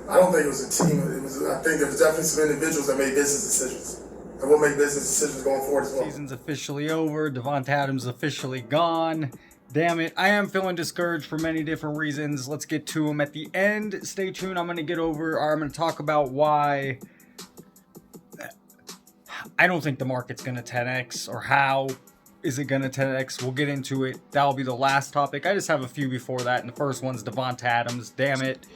I don't think it was a team. I think there was definitely some individuals that made business decisions. And we'll make business decisions going forward as well. Season's officially over. Davante Adams officially gone. Damn it. I am feeling discouraged for many different reasons. Let's get to them at the end. Stay tuned. I'm going to talk about why I don't think the market's going to 10x, or how is it going to 10x. We'll get into it. That'll be the last topic. I just have a few before that, and the first one's Davante Adams. Damn it.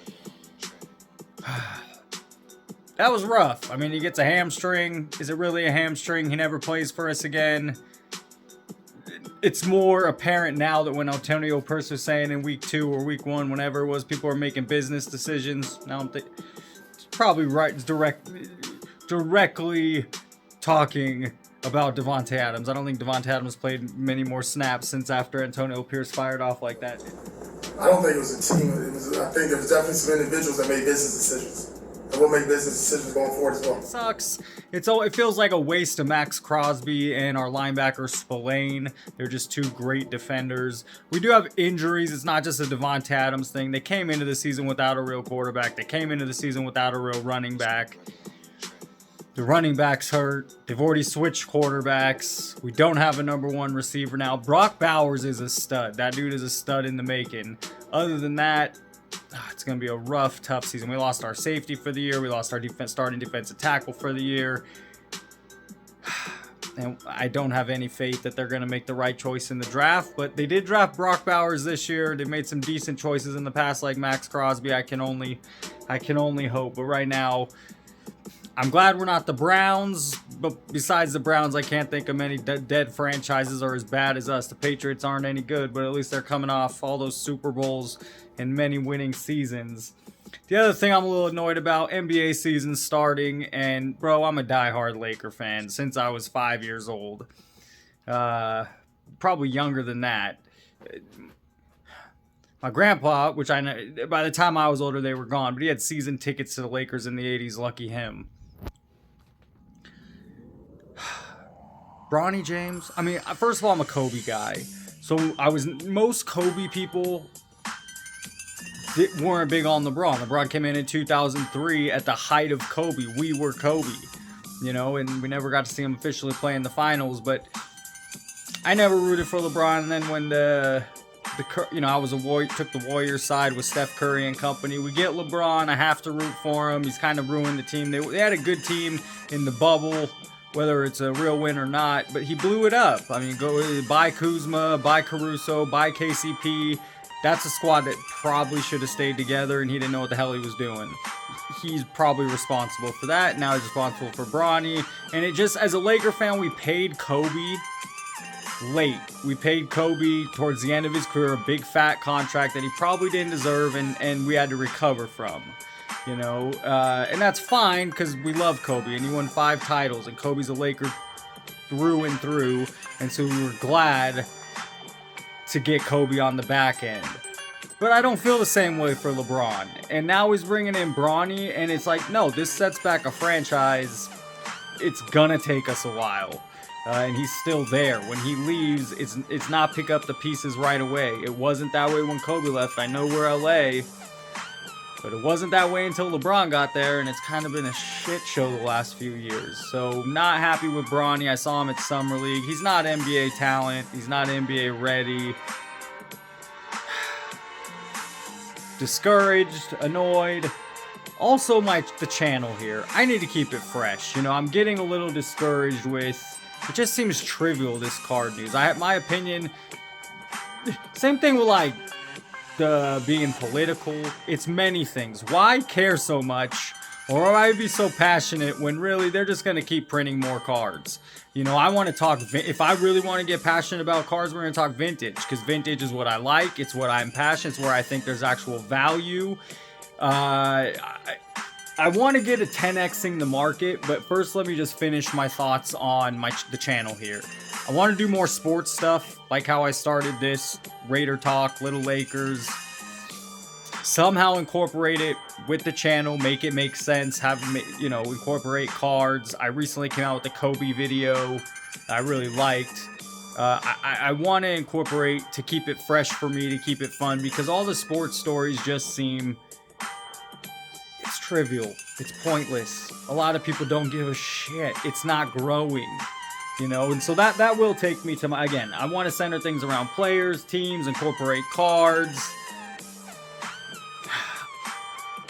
That was rough. I mean, he gets a hamstring. Is it really a hamstring? He never plays for us again. It's more apparent now that when Antonio Pierce was saying in week 2 or week 1, whenever it was, people are making business decisions. Now I'm it's probably right. It's directly talking about Davante Adams. I don't think Davante Adams played many more snaps since after Antonio Pierce fired off like that. I don't think it was a team. I think there was definitely some individuals that made business decisions. And we'll make business decisions going forward as well. It sucks. It feels like a waste of Max Crosby and our linebacker Spillane. They're just two great defenders. We do have injuries. It's not just a Davante Adams thing. They came into the season without a real quarterback. They came into the season without a real running back. The running back's hurt. They've already switched quarterbacks. We don't have a number 1 receiver now. Brock Bowers is a stud. That dude is a stud in the making. Other than that, it's going to be a rough, tough season. We lost our safety for the year. We lost our starting defensive tackle for the year. And I don't have any faith that they're going to make the right choice in the draft. But they did draft Brock Bowers this year. They made some decent choices in the past, like Max Crosby. I can only hope. But right now, I'm glad we're not the Browns. But besides the Browns, I can't think of many dead franchises are as bad as us. The Patriots aren't any good, but at least they're coming off all those Super Bowls and many winning seasons. The other thing I'm a little annoyed about, NBA season starting, and bro, I'm a diehard Laker fan since I was 5 years old. Probably younger than that. My grandpa, which I know, by the time I was older, they were gone, but he had season tickets to the Lakers in the 80s. Lucky him. Bronny James. I mean, first of all, I'm a Kobe guy. So most Kobe people weren't big on LeBron. LeBron came in 2003 at the height of Kobe. We were Kobe, and we never got to see him officially play in the finals. But I never rooted for LeBron. And then when I was took the Warriors side with Steph Curry and company. We get LeBron. I have to root for him. He's kind of ruined the team. They had a good team in the bubble, whether it's a real win or not, but he blew it up. I mean, go buy Kuzma, buy Caruso, buy KCP. That's a squad that probably should have stayed together, and he didn't know what the hell he was doing. He's probably responsible for that. Now he's responsible for Bronny. And it just, as a Laker fan, we paid Kobe late. We paid Kobe towards the end of his career a big fat contract that he probably didn't deserve, and we had to recover from. And that's fine because we love Kobe, and he won 5 titles, and Kobe's a Laker through and through, and so we were glad to get Kobe on the back end. But I don't feel the same way for LeBron. And now he's bringing in Bronny, and it's like, no, this sets back a franchise. It's gonna take us a while. And he's still there. When he leaves, it's not pick up the pieces right away. It wasn't that way when Kobe left. I know we're LA, but it wasn't that way until LeBron got there, and it's kind of been a shit show the last few years. So, not happy with Bronny. I saw him at Summer League. He's not NBA talent. He's not NBA ready. Discouraged, annoyed. Also, the channel here. I need to keep it fresh. I'm getting a little discouraged with... It just seems trivial, this card news. My opinion... Same thing with, being political. It's many things. Why care so much, or why be so passionate when really they're just going to keep printing more cards? I want to talk, if I really want to get passionate about cards, we're going to talk vintage, because vintage is what I like. It's what I'm passionate. It's where I think there's actual value. I want to get a 10xing the market, but first let me just finish my thoughts on the channel here. I want to do more sports stuff, like how I started this, Raider Talk, Little Lakers. Somehow incorporate it with the channel, make it make sense, incorporate cards. I recently came out with the Kobe video I really liked. I want to incorporate to keep it fresh for me, to keep it fun, because all the sports stories just seem... It's trivial. It's pointless. A lot of people don't give a shit. It's not growing. And so that will take me to again, I want to center things around players, teams, incorporate cards.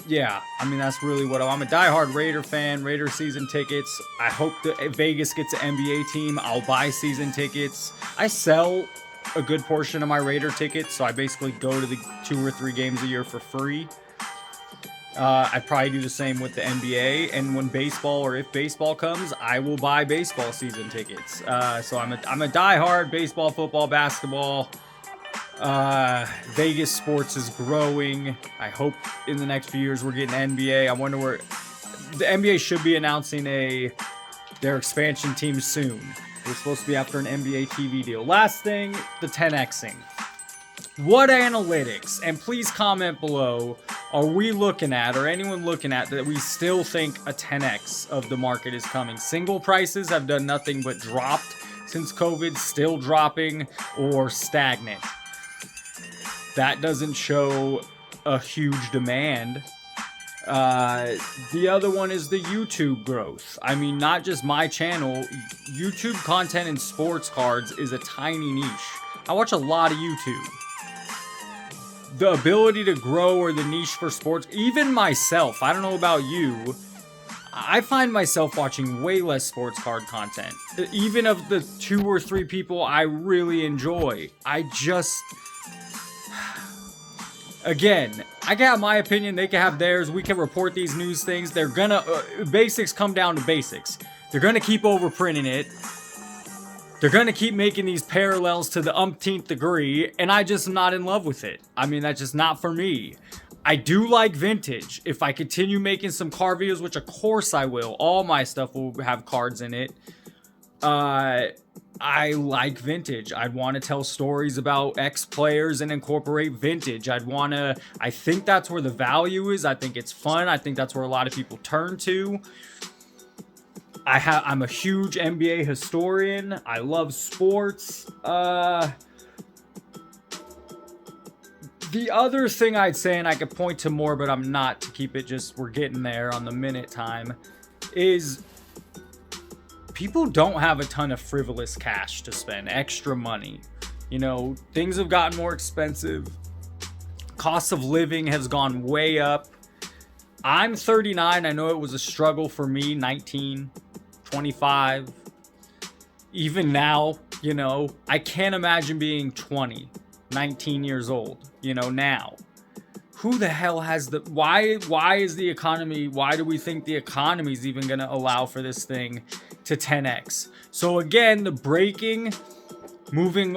Yeah, I mean, that's really what I'm a diehard Raider fan. Raider season tickets. I hope that Vegas gets an NBA team. I'll buy season tickets. I sell a good portion of my Raider tickets, so I basically go to the 2 or 3 games a year for free. I probably do the same with the NBA, and when baseball, or if baseball comes, I will buy baseball season tickets. So I'm a diehard baseball, football, basketball. Vegas sports is growing. I hope in the next few years we're getting NBA. I wonder where the NBA should be announcing their expansion team soon. We're supposed to be after an NBA TV deal. Last thing, the 10xing. What analytics, and please comment below, are we looking at, or anyone looking at, that we still think a 10x of the market is coming? Single prices have done nothing but dropped since COVID, still dropping, or stagnant. That doesn't show a huge demand. The other one is the YouTube growth. I mean, not just my channel. YouTube content in sports cards is a tiny niche. I watch a lot of YouTube. The ability to grow, or the niche for sports, even myself, I don't know about you, I find myself watching way less sports card content. Even of the 2 or 3 people I really enjoy. Again, I got my opinion, they can have theirs, we can report these news things. They're gonna, basics come down to basics. They're gonna keep overprinting it. They're gonna keep making these parallels to the umpteenth degree, and I just am not in love with it. I mean, that's just not for me. I do like vintage. If I continue making some card videos, which of course I will, all my stuff will have cards in it. I like vintage. I'd want to tell stories about X players and incorporate vintage. I think that's where the value is. I think it's fun. I think that's where a lot of people turn to. I'm a huge NBA historian. I love sports. The other thing I'd say, and I could point to more, but I'm not, to keep it just, we're getting there on the minute time, is people don't have a ton of frivolous cash to spend, extra money. Things have gotten more expensive. Cost of living has gone way up. I'm 39. I know it was a struggle for me, 19, 25. Even now, I can't imagine being 20, 19 years old, now. Who the hell has why is the economy, why do we think the economy is even going to allow for this thing to 10x? So again, the breaking, moving,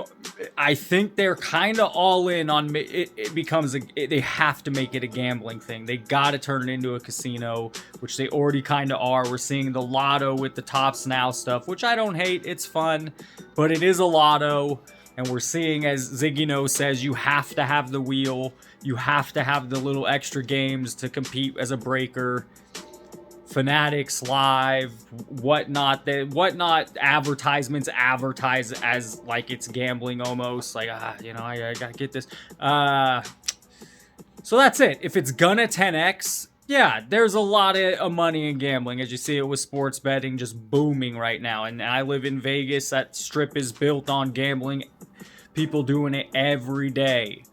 I think they're kind of all in on it. It becomes they have to make it a gambling thing. They got to turn it into a casino, which they already kind of are. We're seeing the lotto with the Tops Now stuff, which I don't hate. It's fun, but it is a lotto. And we're seeing, as Ziggy No says, you have to have the wheel. You have to have the little extra games to compete as a breaker. Fanatics Live, whatnot. Advertisements advertise as like it's gambling almost. Like, I gotta get this. So that's it. If it's gonna 10x, yeah, there's a lot of money in gambling. As you see it with sports betting just booming right now. And I live in Vegas. That strip is built on gambling. People doing it every day.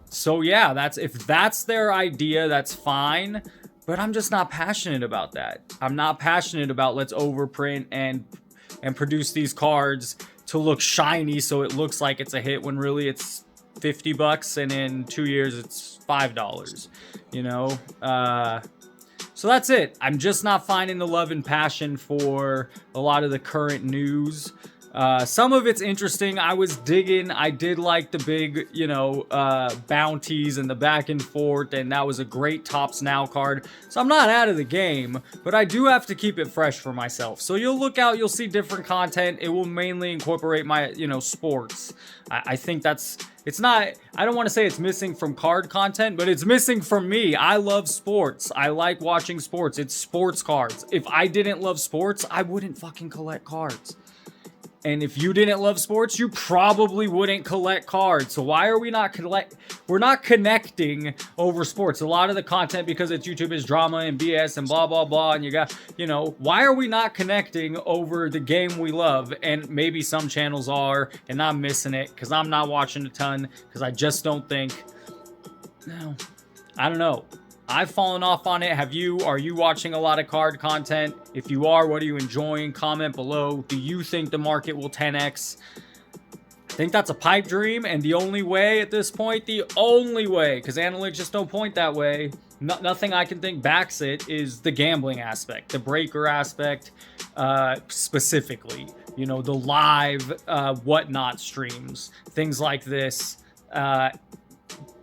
So yeah, if that's their idea, that's fine. But I'm just not passionate about that. I'm not passionate about let's overprint and produce these cards to look shiny so it looks like it's a hit when really it's $50 and in 2 years it's $5. So that's it. I'm just not finding the love and passion for a lot of the current news. Some of it's interesting. I was digging. I did like the big, bounties and the back and forth, and that was a great Tops Now card. So I'm not out of the game, but I do have to keep it fresh for myself. So you'll look out, you'll see different content. It will mainly incorporate my, sports. I think it's not, I don't want to say it's missing from card content, but it's missing from me. I love sports. I like watching sports. It's sports cards. If I didn't love sports, I wouldn't fucking collect cards. And if you didn't love sports, you probably wouldn't collect cards. So why are we not we're not connecting over sports? A lot of the content, because it's YouTube, is drama and BS and blah, blah, blah. And you got, why are we not connecting over the game we love? And maybe some channels are, and I'm missing it because I'm not watching a ton, because I just don't think, I don't know. I've fallen off on it. Have you? Are you watching a lot of card content? If you are, what are you enjoying? Comment below. Do you think the market will 10x? I think that's a pipe dream, and the only way at this point, because analytics just don't point that way, nothing I can think backs it, is the gambling aspect, the breaker aspect, specifically. The live whatnot streams, things like this.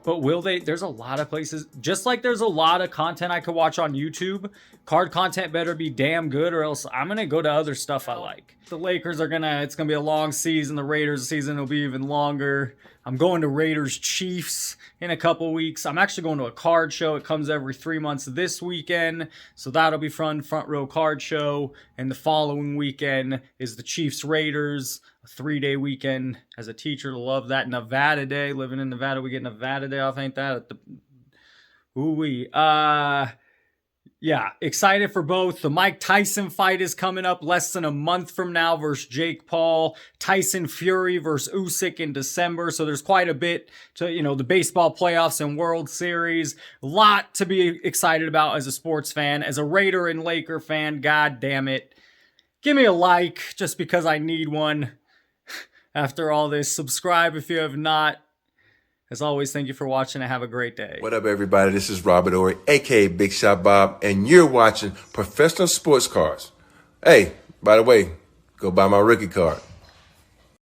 But will they? There's a lot of places, just like there's a lot of content I could watch on YouTube. Card content better be damn good, or else I'm going to go to other stuff I like. The Lakers it's going to be a long season. The Raiders season will be even longer. I'm going to Raiders Chiefs in a couple weeks. I'm actually going to a card show. It comes every 3 months this weekend. So that'll be fun. Front row card show. And the following weekend is the Chiefs Raiders. A 3-day weekend. As a teacher, love that. Nevada Day. Living in Nevada, we get Nevada Day off. Ain't that? Ooh-wee. Yeah, excited for both. The Mike Tyson fight is coming up less than a month from now versus Jake Paul. Tyson Fury versus Usyk in December. So there's quite a bit to, the baseball playoffs and World Series. A lot to be excited about as a sports fan. As a Raider and Laker fan, god damn it. Give me a like just because I need one. After all this, subscribe if you have not. As always, thank you for watching and have a great day. What up, everybody? This is Robert Ory, a.k.a. Big Shot Bob, and you're watching Professional Sports Cards. Hey, by the way, go buy my rookie card.